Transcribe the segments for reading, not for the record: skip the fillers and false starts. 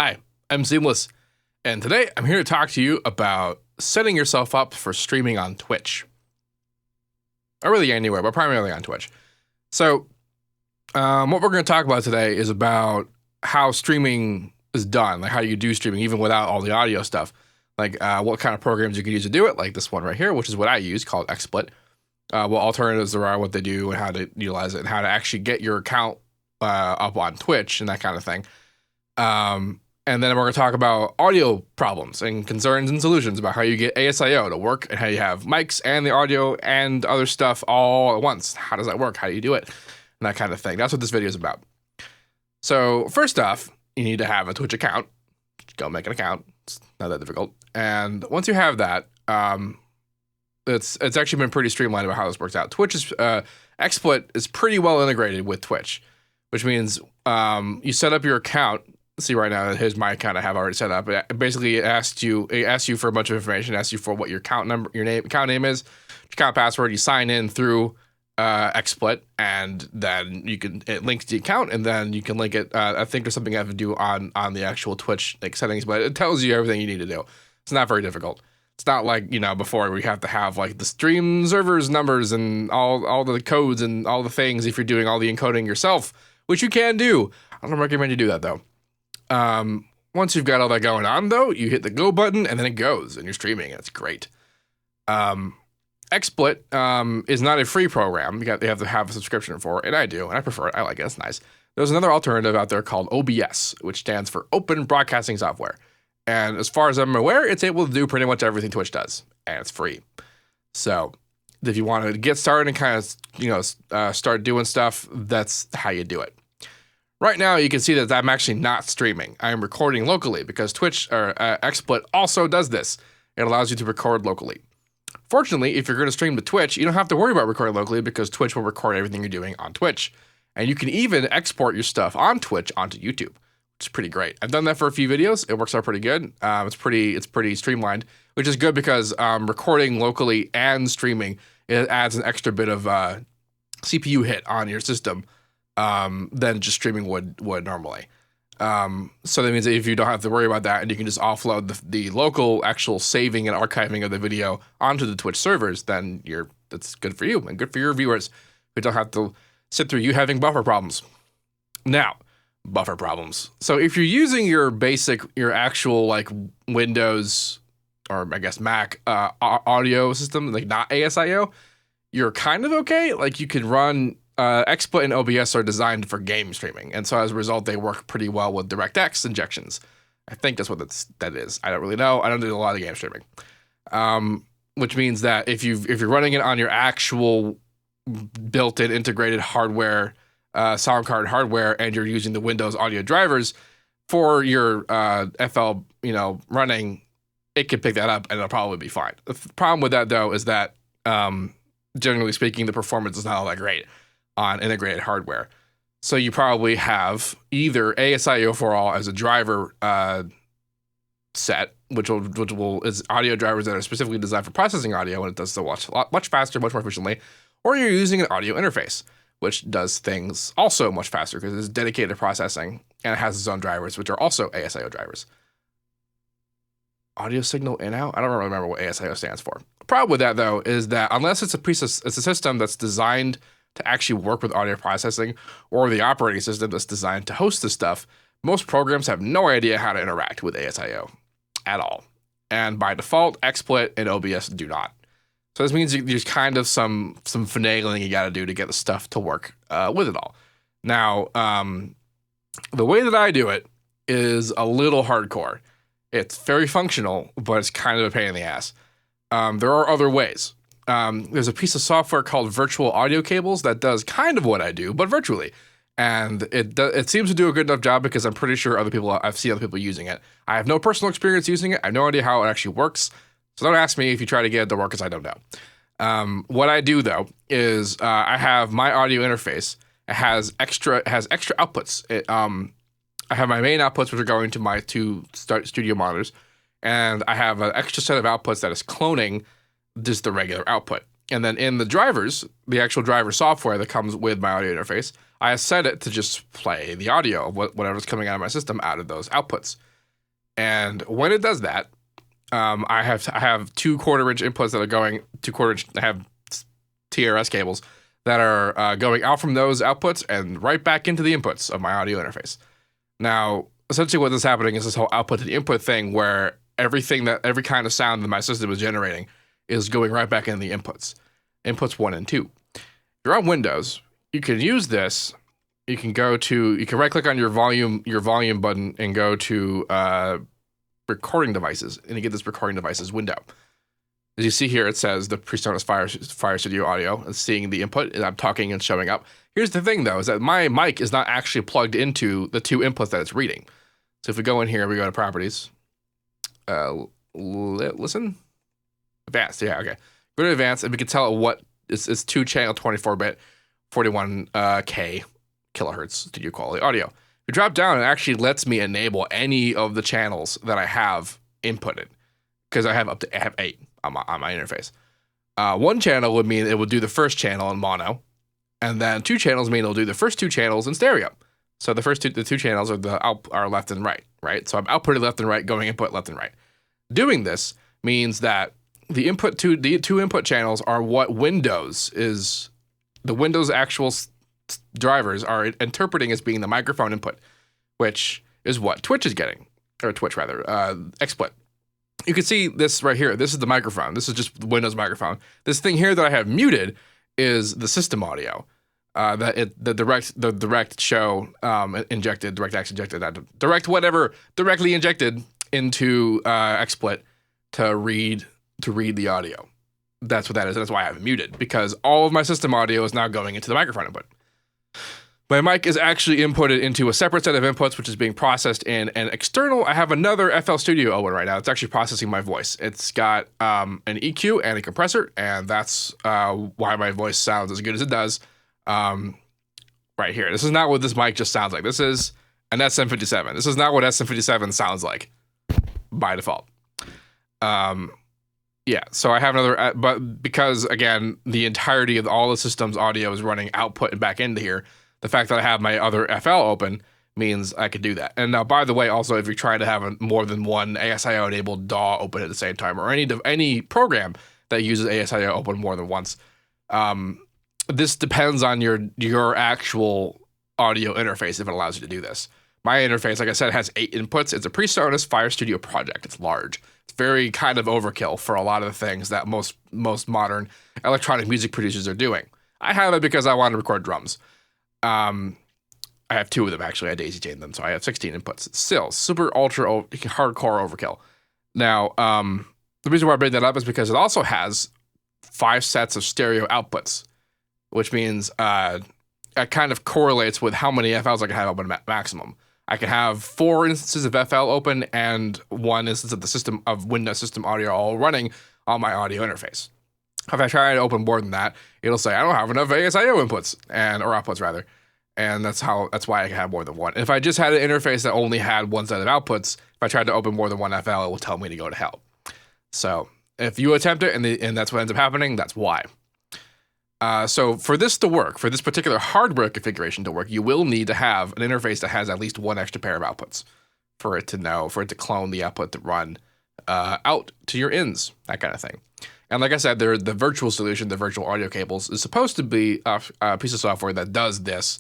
Hi, I'm Seamless, and today I'm here to talk to you about setting yourself up for streaming on Twitch. Or really anywhere, but primarily on Twitch. So, what we're going to talk about today is about how streaming is done, like how you do streaming even without all the audio stuff. Like what kind of programs you can use to do it, like this one right here, which is what I use, called XSplit. What alternatives there are, what they do, and how to utilize it, and how to actually get your account up on Twitch and that kind of thing. And then we're going to talk about audio problems and concerns and solutions about how you get ASIO to work and how you have mics and the audio and other stuff all at once. How does that work? How do you do it? And that kind of thing. That's what this video is about. So first off, you need to have a Twitch account. Go make an account. It's not that difficult. And once you have that, it's actually been pretty streamlined about how this works out. Twitch is XSplit is pretty well integrated with Twitch, which means you set up your account. See right now, here's my account I have already set up. Basically, it asks you for a bunch of information. It asks you for what your account name is, your account password. You sign in through XSplit, and then it links the account, and then you can link it. I think there's something I have to do on the actual Twitch settings, but it tells you everything you need to do. It's not very difficult. It's not like, before we have to have like the stream servers numbers and all the codes and all the things if you're doing all the encoding yourself, which you can do. I don't recommend you do that though. Once you've got all that going on though, you hit the go button and then it goes and you're streaming. It's great. XSplit is not a free program. You have to have a subscription for it, and I do, and I prefer it. I like it. It's nice. There's another alternative out there called OBS, which stands for Open Broadcasting Software. And as far as I'm aware, it's able to do pretty much everything Twitch does, and it's free. So if you want to get started and kind of, start doing stuff, that's how you do it. Right now, you can see that I'm actually not streaming. I am recording locally because Twitch or XSplit also does this. It allows you to record locally. Fortunately, if you're going to stream to Twitch, you don't have to worry about recording locally because Twitch will record everything you're doing on Twitch. And you can even export your stuff on Twitch onto YouTube, which is pretty great. I've done that for a few videos. It works out pretty good. It's pretty streamlined, which is good because recording locally and streaming, it adds an extra bit of CPU hit on your system than just streaming would normally. So that means that if you don't have to worry about that and you can just offload the local actual saving and archiving of the video onto the Twitch servers, then that's good for you and good for your viewers who don't have to sit through you having buffer problems. Now, buffer problems. So if you're using your actual like Windows or I guess Mac audio system, like not ASIO, you're kind of okay. Like you can run XSplit and OBS are designed for game streaming, and so as a result, they work pretty well with DirectX injections. I think that's what that is. I don't really know. I don't do a lot of game streaming, which means that if you're running it on your actual built-in integrated hardware, sound card hardware, and you're using the Windows audio drivers for your FL, running, it can pick that up and it'll probably be fine. The problem with that though is that generally speaking, the performance is not all that great on integrated hardware. So you probably have either ASIO for all as a driver set, which is audio drivers that are specifically designed for processing audio, and it does so much faster, much more efficiently, or you're using an audio interface, which does things also much faster because it's dedicated to processing and it has its own drivers, which are also ASIO drivers. Audio signal in out? I don't really remember what ASIO stands for. The problem with that though is that unless it's a system that's designed to actually work with audio processing, or the operating system that's designed to host this stuff, most programs have no idea how to interact with ASIO at all. And by default, XSplit and OBS do not. So this means there's kind of some finagling you got to do to get the stuff to work with it all. Now, the way that I do it is a little hardcore. It's very functional, but it's kind of a pain in the ass. There are other ways. There's a piece of software called Virtual Audio Cables that does kind of what I do, but virtually. And it seems to do a good enough job because I'm pretty sure I've seen other people using it. I have no personal experience using it. I have no idea how it actually works. So don't ask me if you try to get it to work because I don't know. What I do though is I have my audio interface. It has extra outputs. I have my main outputs, which are going to my two studio monitors. And I have an extra set of outputs that is cloning just the regular output. And then in the drivers, the actual driver software that comes with my audio interface, I set it to just play the audio of whatever's coming out of my system out of those outputs. And when it does that, I have 2 1/4-inch inputs that are going 2 1/4-inch. I have TRS cables that are going out from those outputs and right back into the inputs of my audio interface. Now, essentially what is happening is this whole output to the input thing where every kind of sound that my system is generating is going right back into the inputs 1 and 2. If you're on Windows, you can use this. You can right click on your volume button and go to recording devices, and you get this recording devices window. As you see here, it says the PreSonus Fire Studio audio. It's seeing the input, and I'm talking and showing up. Here's the thing, though, is that my mic is not actually plugged into the 2 inputs that it's reading. So if we go in here, we go to Properties. Listen? Advanced, yeah, okay. Go to Advanced, and we can tell what it's 2-channel, 24-bit, 41K kilohertz studio quality audio. If you drop down, it actually lets me enable any of the channels that I have inputted, because I have 8 on my interface. 1 channel would mean it would do the first channel in mono, and then 2 channels mean it'll do the first 2 channels in stereo. So the first two channels are left and right, right? So I'm outputting left and right, going input left and right. Doing this means that the 2 input channels are what the Windows actual drivers are interpreting as being the microphone input, which is what Twitch is getting, or Twitch rather, XSplit. You can see this right here. This is the microphone. This is just the Windows microphone. This thing here that I have muted is the system audio. The direct show injected, DirectX injected, directly injected into XSplit to read the audio. That's what that is. That's why I have it muted, because all of my system audio is now going into the microphone input. My mic is actually inputted into a separate set of inputs, which is being processed in an external. I have another FL Studio open right now. It's actually processing my voice. It's got an EQ and a compressor, and that's why my voice sounds as good as it does right here. This is not what this mic just sounds like. This is an SM57. This is not what SM57 sounds like by default. Yeah, so I have another, but because, again, the entirety of all the system's audio is running output and back into here, the fact that I have my other FL open means I could do that. And now, by the way, also, if you're trying to have more than one ASIO-enabled DAW open at the same time, or any program that uses ASIO open more than once, this depends on your actual audio interface if it allows you to do this. My interface, like I said, has 8 inputs. It's a PreSonus Fire Studio project. It's large. It's very kind of overkill for a lot of the things that most modern electronic music producers are doing. I have it because I want to record drums. I have 2 of them, actually. I daisy-chained them, so I have 16 inputs. It's still super ultra hardcore overkill. Now, the reason why I bring that up is because it also has 5 sets of stereo outputs, which means it kind of correlates with how many FLs I can have open maximum. I can have 4 instances of FL open and 1 instance of Windows system audio all running on my audio interface. If I try to open more than that, it'll say I don't have enough ASIO inputs or outputs rather, and that's why I can have more than 1. If I just had an interface that only had 1 set of outputs, if I tried to open more than 1 FL, it will tell me to go to hell. So if you attempt it and that's what ends up happening, that's why. So for this to work, for this particular hardware configuration to work, you will need to have an interface that has at least 1 extra pair of outputs for it to clone the output to run out to your ins, that kind of thing. And like I said, the virtual solution, the virtual audio cables, is supposed to be a piece of software that does this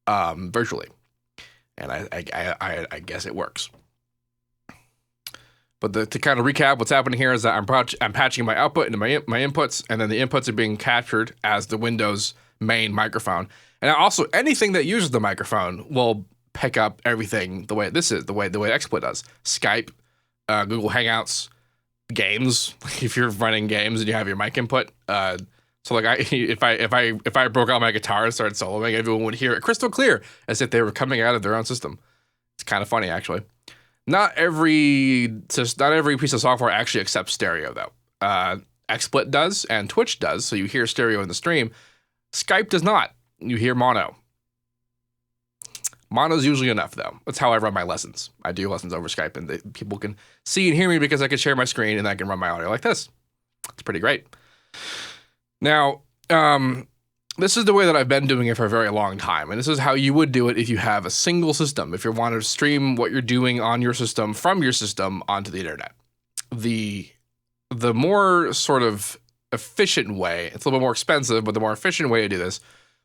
virtually. And I guess it works. But to kind of recap, what's happening here is that I'm patching my output into my inputs, and then the inputs are being captured as the Windows main microphone. And also, anything that uses the microphone will pick up everything the way the way XSplit does. Skype, Google Hangouts, games. If you're running games and you have your mic input, so like if I broke out my guitar and started soloing, everyone would hear it crystal clear as if they were coming out of their own system. It's kind of funny, actually. Not every piece of software actually accepts stereo, though. XSplit does, and Twitch does, so you hear stereo in the stream. Skype does not. You hear mono. Mono's usually enough, though. That's how I run my lessons. I do lessons over Skype, and people can see and hear me because I can share my screen and I can run my audio like this. It's pretty great. Now, this is the way that I've been doing it for a very long time. And this is how you would do it if you have a single system, if you want to stream what you're doing on your system from your system onto the internet. The more sort of efficient way, it's a little bit more expensive, but the more efficient way to do this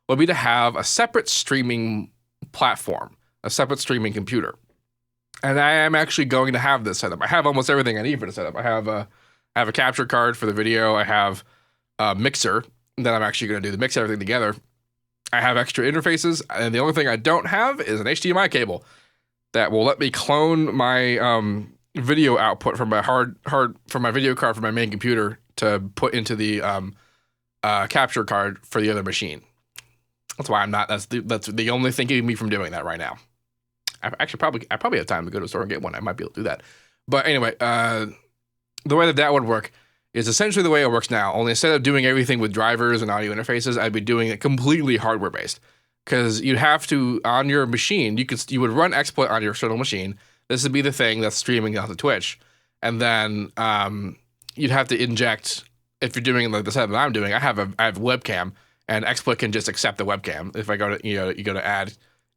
would be to have a separate streaming platform, a separate streaming computer. And I am actually going to have this set up. I have almost everything I need for the setup. I have a capture card for the video. I have a mixer that I'm actually going to do to mix everything together. I have extra interfaces, and the only thing I don't have is an HDMI cable that will let me clone my video output from my from my video card from my main computer to put into the capture card for the other machine. That's why I'm not. That's the only thing keeping me from doing that right now. I probably have time to go to the store and get one. I might be able to do that. But anyway, the way that would work is essentially the way it works now. Only instead of doing everything with drivers and audio interfaces, I'd be doing it completely hardware based. Because you'd have to, on your machine, you would run XSplit on your external machine. This would be the thing that's streaming onto Twitch, and then you'd have to inject. If you're doing like the setup that I'm doing, I have webcam, and XSplit can just accept the webcam. If I go to you go to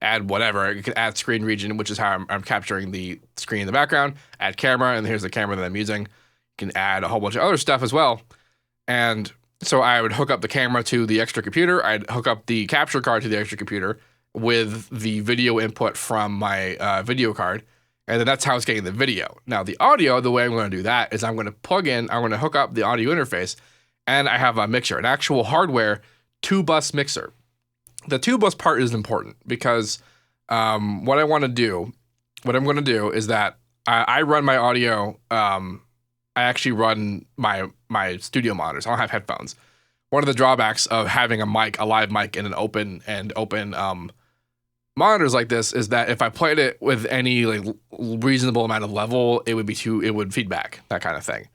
add whatever, you can add screen region, which is how I'm capturing the screen in the background. Add camera, and here's the camera that I'm using. You can add a whole bunch of other stuff as well, and so I would hook up the camera to the extra computer. I'd hook up the capture card to the extra computer with the video input from my video card. And then that's how it's getting the video. Now, the audio, the way I'm going to do that is I'm going to hook up the audio interface, and I have a mixer, an actual hardware 2-bus mixer. The 2-bus part is important because what I'm going to do is that I run my audio. I actually run my studio monitors. I don't have headphones. One of the drawbacks of having a live mic in an open monitors like this is that if I played it with any like reasonable amount of level, it would feedback, that kind of thing.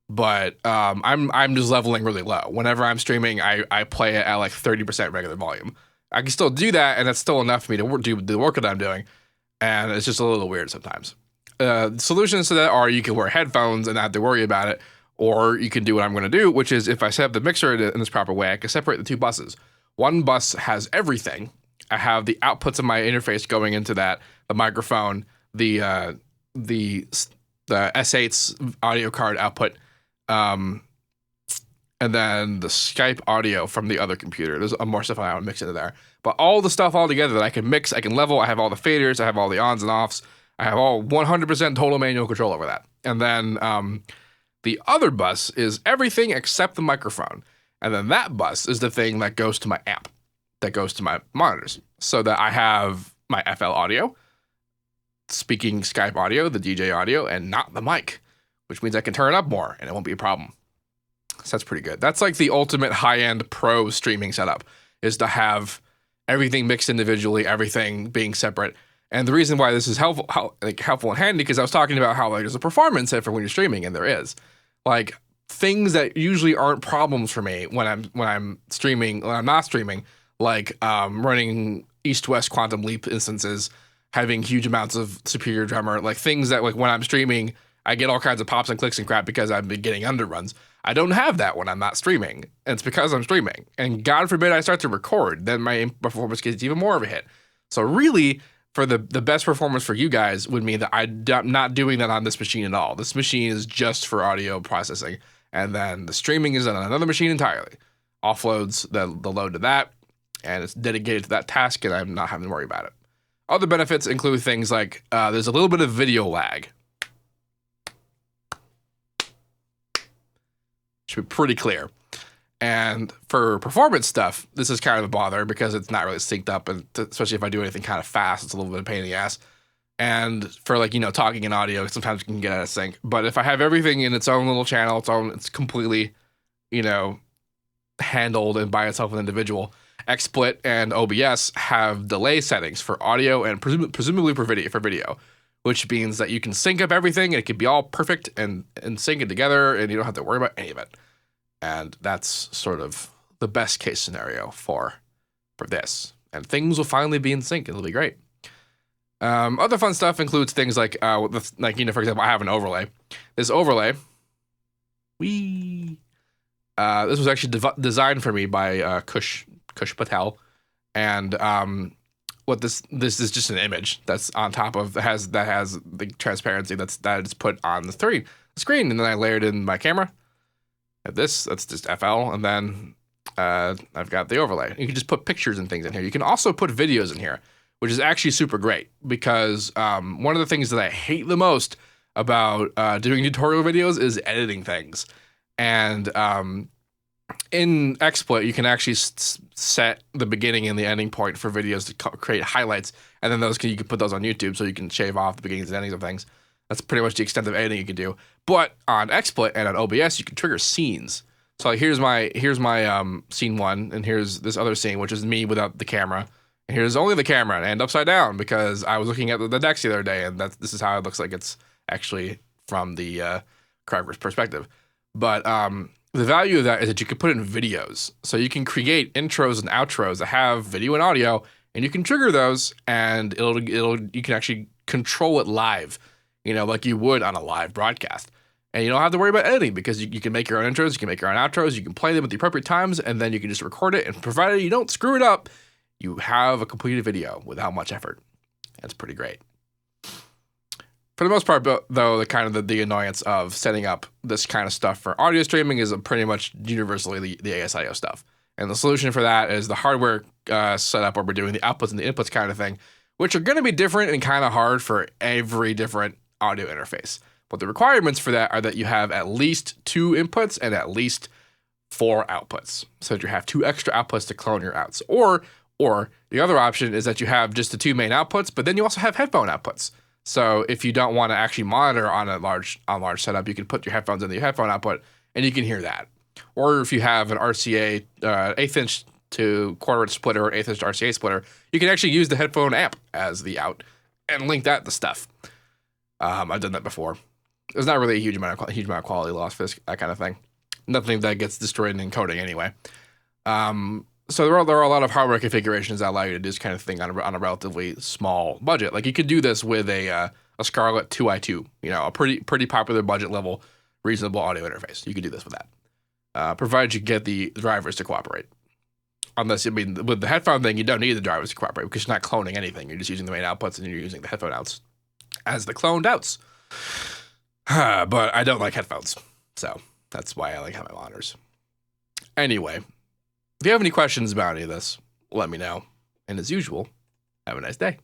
But I'm just leveling really low. Whenever I'm streaming, I play it at like 30% regular volume. I can still do that, and that's still enough for me to do the work that I'm doing. And it's just a little weird sometimes. Solutions to that are you can wear headphones and not have to worry about it, or you can do what I'm going to do, which is if I set up the mixer in this proper way, I can separate the 2 buses. One bus has everything. I have the outputs of my interface going into that, the microphone, the S8's audio card output, and then the Skype audio from the other computer. There's more stuff I want to mix into there. But all the stuff all together that I can mix, I can level, I have all the faders, I have all the ons and offs, I have all 100% total manual control over that. And then the other bus is everything except the microphone. And then that bus is the thing that goes to my amp, that goes to my monitors. So that I have my FL audio, speaking Skype audio, the DJ audio, and not the mic, which means I can turn it up more and it won't be a problem. So that's pretty good. That's like the ultimate high-end pro streaming setup, is to have everything mixed individually, everything being separate. And the reason why this is helpful and handy, because I was talking about how like there's a performance hit for when you're streaming, and there is. Like things that usually aren't problems for me when I'm streaming, when I'm not streaming, like running east-west quantum leap instances, having huge amounts of superior drummer, like things that like when I'm streaming, I get all kinds of pops and clicks and crap because I've been getting underruns. I don't have that when I'm not streaming, and it's because I'm streaming. And God forbid I start to record, then my performance gets even more of a hit. So really, for the best performance for you guys would mean that I'm not doing that on this machine at all. This machine is just for audio processing, and then the streaming is on another machine entirely. Offloads the load to that, and it's dedicated to that task, and I'm not having to worry about it. Other benefits include things like there's a little bit of video lag. Should be pretty clear. And for performance stuff, this is kind of a bother because it's not really synced up, and especially if I do anything kind of fast, it's a little bit of a pain in the ass. And for like, talking and audio, sometimes it can get out of sync. But if I have everything in its own little channel, it's completely, handled and by itself an individual. XSplit and OBS have delay settings for audio and presumably for video, which means that you can sync up everything and it can be all perfect and sync it together, and you don't have to worry about any of it. And that's sort of the best case scenario for this. And things will finally be in sync. It'll be great. Other fun stuff includes things like, for example, I have an overlay. This overlay, this was actually designed for me by Kush Kush Patel, and what this is just an image that's on top of that has the transparency that is put on the screen, and then I layered in my camera. That's just FL, and then I've got the overlay. You can just put pictures and things in here. You can also put videos in here, which is actually super great because one of the things that I hate the most about doing tutorial videos is editing things. And in XSplit, you can actually set the beginning and the ending point for videos to create highlights, and then you can put those on YouTube, so you can shave off the beginnings and endings of things. That's pretty much the extent of editing you can do. But on XSplit and on OBS, you can trigger scenes. So like, here's my scene 1, and here's this other scene, which is me without the camera. And here's only the camera and upside down because I was looking at the decks the other day, and this is how it looks like it's actually from the choreographer's perspective. But the value of that is that you can put in videos. So you can create intros and outros that have video and audio, and you can trigger those, and you can actually control it live, like you would on a live broadcast. And you don't have to worry about editing because you can make your own intros, you can make your own outros, you can play them at the appropriate times, and then you can just record it. And provided you don't screw it up, you have a completed video without much effort. That's pretty great. For the most part, though, the annoyance of setting up this kind of stuff for audio streaming is pretty much universally the ASIO stuff. And the solution for that is the hardware setup where we're doing the outputs and the inputs kind of thing, which are going to be different and kind of hard for every different audio interface. But the requirements for that are that you have at least 2 inputs and at least 4 outputs, so that you have 2 extra outputs to clone your outs. Or the other option is that you have just the 2 main outputs, but then you also have headphone outputs. So if you don't want to actually monitor on a large setup, you can put your headphones in the headphone output, and you can hear that. Or if you have an RCA 1/8 inch to 1/4 inch splitter or 1/8 inch to RCA splitter, you can actually use the headphone amp as the out and link that to stuff. I've done that before. There's not really a huge amount of quality loss for that kind of thing. Nothing that gets destroyed in encoding anyway. So there are a lot of hardware configurations that allow you to do this kind of thing on a relatively small budget. Like you could do this with a Scarlett 2i2, a pretty popular budget level, reasonable audio interface. You could do this with that, provided you get the drivers to cooperate. Unless, with the headphone thing, you don't need the drivers to cooperate because you're not cloning anything. You're just using the main outputs and you're using the headphone outs as the cloned outs. But I don't like headphones, so that's why I like having my monitors. Anyway, if you have any questions about any of this, let me know. And as usual, have a nice day.